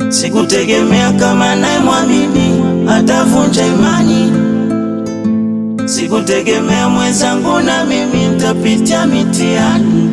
Sikutegemea kama naye mwamini atavunja imani. Sikutegemea mwenzangu na mimi nitapitia mitihani.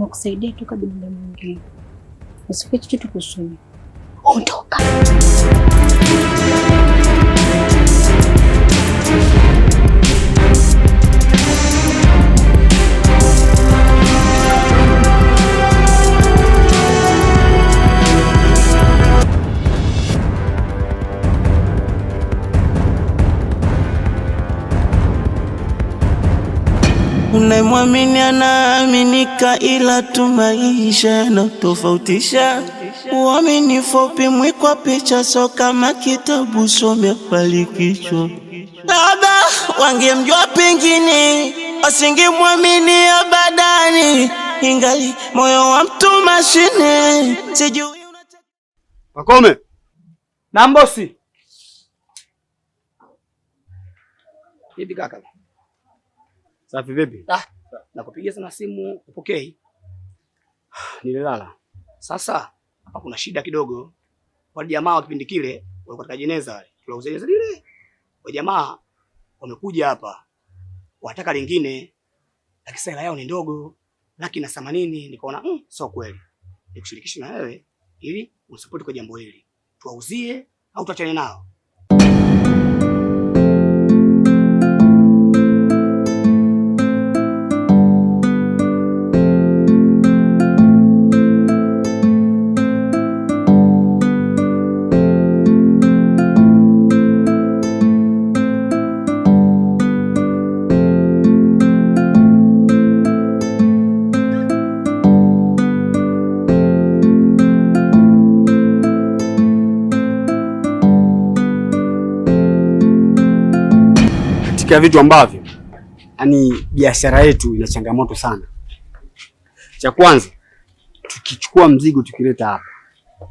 Kusaidia tu kabla muda mwingine. Usifiche kitu kusudi. Ondoka. Unayemwamini anaaminika, ila tu maisha yanatofautisha. Uaminifu haupimwi kwa picha, so kama kitabu some pale kichwa. Labda wangemjua pengine wasingemwamini abadani, ingali moyo wa mtu mashine. Sijui Pakome. Na mbosi. Hivi kaka. Safi vipi? Nakupigia sana simu upokei. Nililala. Sasa hapa kuna shida kidogo. Wale jamaa wa kipindi kile walikuwa katika jeneza wale. Tuliwauzia jeneza lile. Wale jamaa wamekuja hapa. Wataka lingine. Lakini hela yao ni ndogo. Laki na 80. Nikaona sio kweli. Nikushirikishe na wewe ili usupport kwa jambo hili. Tuwauzie au tuachane nao? Ya vitu ambavyo biashara yetu ina changamoto sana. Cha kwanza, tukichukua mzigo tukileta hapa,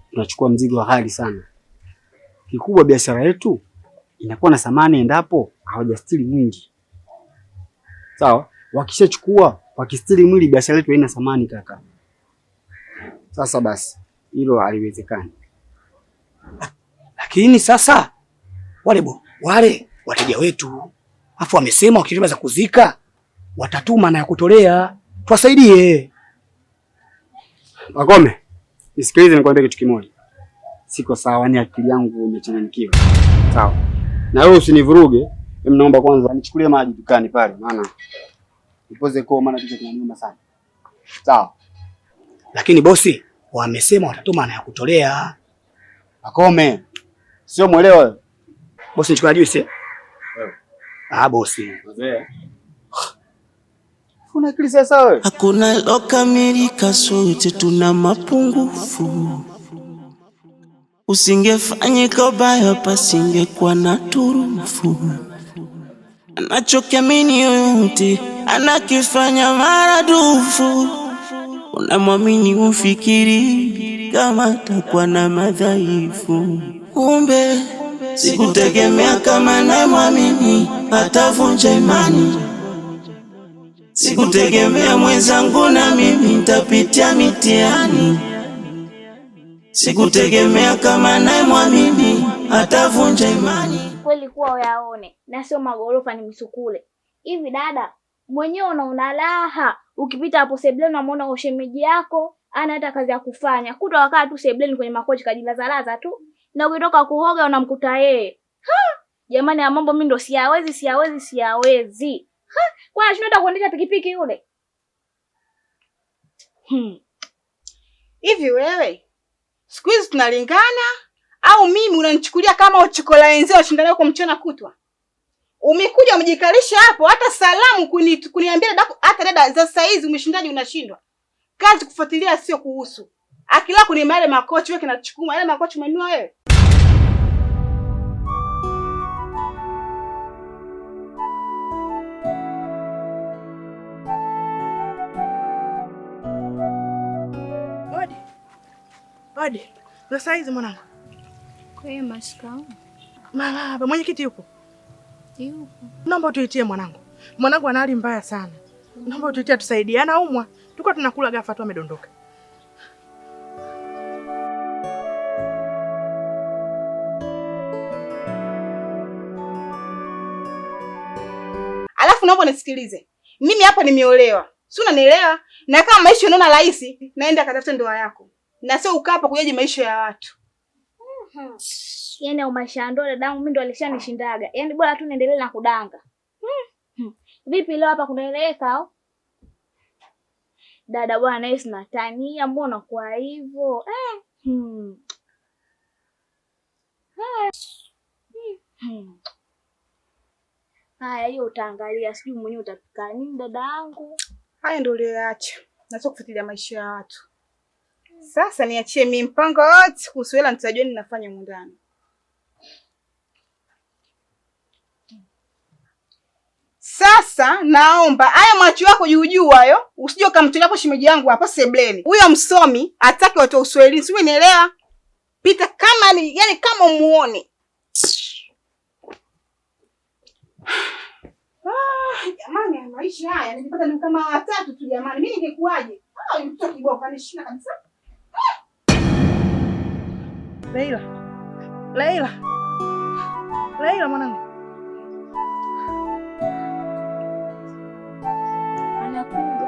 tunachukua mzigo wa ghali sana. Kikubwa biashara yetu inakuwa na thamani endapo hawajastiri mwingi. Sawa? Wakishachukua, wakistiri mwili, biashara yetu haina thamani kaka. Sasa basi, hilo haliwezekani. Lakini sasa wale wateja wetu afu wamesema wakituma za kuzika watatuma na ya kutolea, tuwasaidie. Pakome, nisikilize nikwambie kitu kimoja. Siko sawa, ni akili yangu imechanganyikiwa. Sawa. Na wewe usinivuruge. Mimi naomba kwanza nichukulie maji dukani pale, maana nipoze kwa maana kitu kinaniuma sana. Sawa. Lakini bosi, wamesema watatuma na ya kutolea. Akome. Sio mwelewa wewe. Bosi nichukua juice. Bosi. Mzee. Una akili sasa wewe? Hakuna lokamilika, sote tuna mapungufu. Usingefanyika baya, pasingekuwa na turufu. Anachokiamini yoyote anakifanya maradufu. Unamwamini ufikiri kama atakuwa na madhaifu. Kumbe sikutegemea kama namwamini atavunja imani. Sikutegemea mwenzangu na mimi nitapitia mitihani. Sikutegemea kama namwamini atavunja imani. Kweli kuwa uyaone na sio magorofa ni misukule. Hivi dada, mwenyewe unaona raha ukipita hapo sebleni unamuona shemeji yako ana hata kazi ya kufanya. Kuto wakaa tu sebleni kwenye makochi kajilazalaza tu. Na ukitoka kuhoga unamkuta yeye. Jamani ya mambo mimi ndo siawezi. Kwa nini unataka kuendesha pikipiki yule? Hivi wewe siku hizi tunalingana au mimi unanichukulia kama uchokola wenzao washindana kwa mchana kutwa? Umekuja umejikalisha hapo, hata salamu kuniambia hata dada za saa hizi umeshindaje unashindwa. Kazi kufuatilia sio kuhusu. Akila kuni male makochi wewe kinachukua yale makochi umenunua wewe. Odi. Za saa hizi mwanangu. Kwema shikamoo. Marahaba, mwenyekiti yupo? Yupo. Naomba utuitie mwanangu. Mwanangu ana hali mbaya sana. Naomba utuitie tusaidie. Anaumwa. Tulikuwa tunakula ghafla tu amedondoka. Alafu naomba nisikilize. Mimi hapa nimeolewa. Si unanielewa? Na kama maisha unaona rahisi, naenda katafuta ndoa yako. Na sio ukaa hapa kujaji maisha ya watu. Yaani maisha ndo dadangu mimi ndo alishanishindaga. Yaani bora tu niendelee na kudanga. Vipi leo hapa kunaeleweka au? Dada bwana naye sina tania, mbona kwa hivyo? Haya hiyo utaangalia, sijui mwenyewe utapika nini dadangu. Haya ndio ulioacha. Na sio kufuatilia maisha ya watu. Sasa niachie mimi mpango wote kuhusu hela nitajua nini nafanya huko ndani. Sasa naomba haya macho yako juu hayo usije ukamtolea hapo shemeji yangu hapa sebleni. Huyo msomi atake watu wa Uswahilini, si unielewa? Pita kama ni yani kama muone. Jamani maisha haya nilipata ni kama watatu tu jamani. Mimi ningekuaje? Mtoto kibao kanishika kabisa. Laila mwanangu. Anakuja.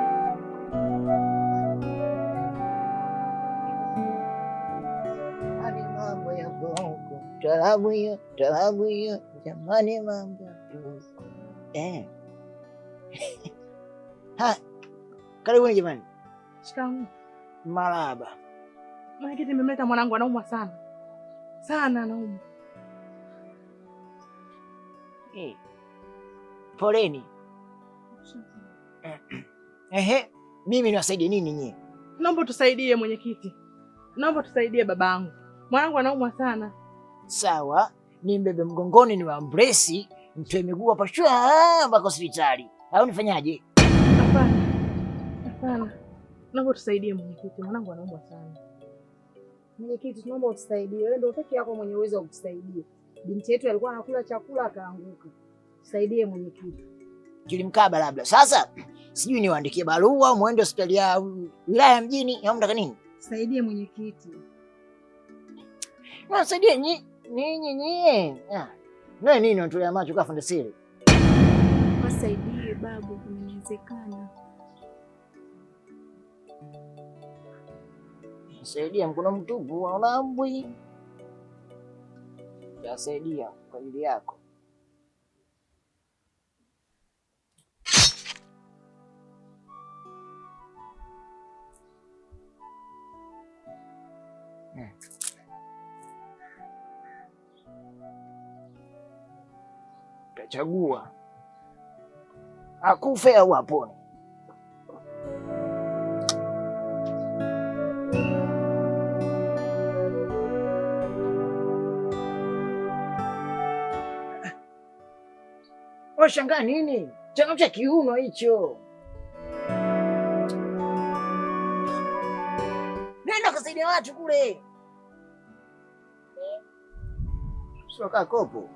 Hadi mambo ya bongo. Talabu hiyo. Jamani mambo ya bongo. Karibuni jamani. Shikamoo. Marahaba. Mwenyekiti nimemleta mwanangu anaumwa sana. Sana anaumwa. Poleni. Mimi niwasaidie nini nyie? Naomba tusaidie mwenyekiti. Naomba tusaidie babangu. Mwanangu anaumwa sana. Sawa, nimbebe mgongoni ni waambresi, mtoe miguu hapa shwa mpaka hospitali. Au nifanyaje? Hapana. Naomba tusaidie mwenyekiti. Mwanangu anaumwa sana. Mwenyekiti, tunaomba utusaidie. Wewe ndio pekee yako mwenye uwezo wa kutusaidia. Binti yetu alikuwa anakula chakula akaanguka. Tusaidie mwenyekiti. Kilimkaba labda. Sasa sijui niwaandikie barua au muende hospitali ya wilaya mjini au mtaka nini? Tusaidie mwenyekiti. Msaidie nyinyi. Na nini unatolea macho kafa ndesiri? Wasaidie babu, inawezekana. Saidia mkono mtupu unambwi. Tasaidia kwa ajili yako. Tachagua akufe au apone. Washangaa nini? Changamsha kiuno hicho. Nenda kusaidia watu kule. Sio kaa kopo.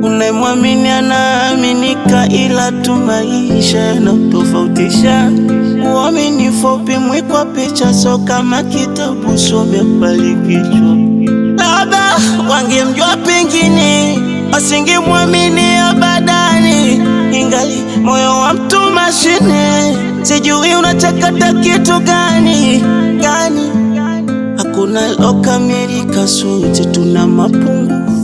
Unayemwamini anaaminika, ila tu maisha yanatofautisha. Uaminifu upimwi kwa picha, so kama kitabu some pale kichwa. Labda wangemjua pengine wasingemwamini abadani, ingali moyo wa mtu mashine. Sijui unachakata kitu gani. Hakuna lokamilika, sote tuna mapungufu.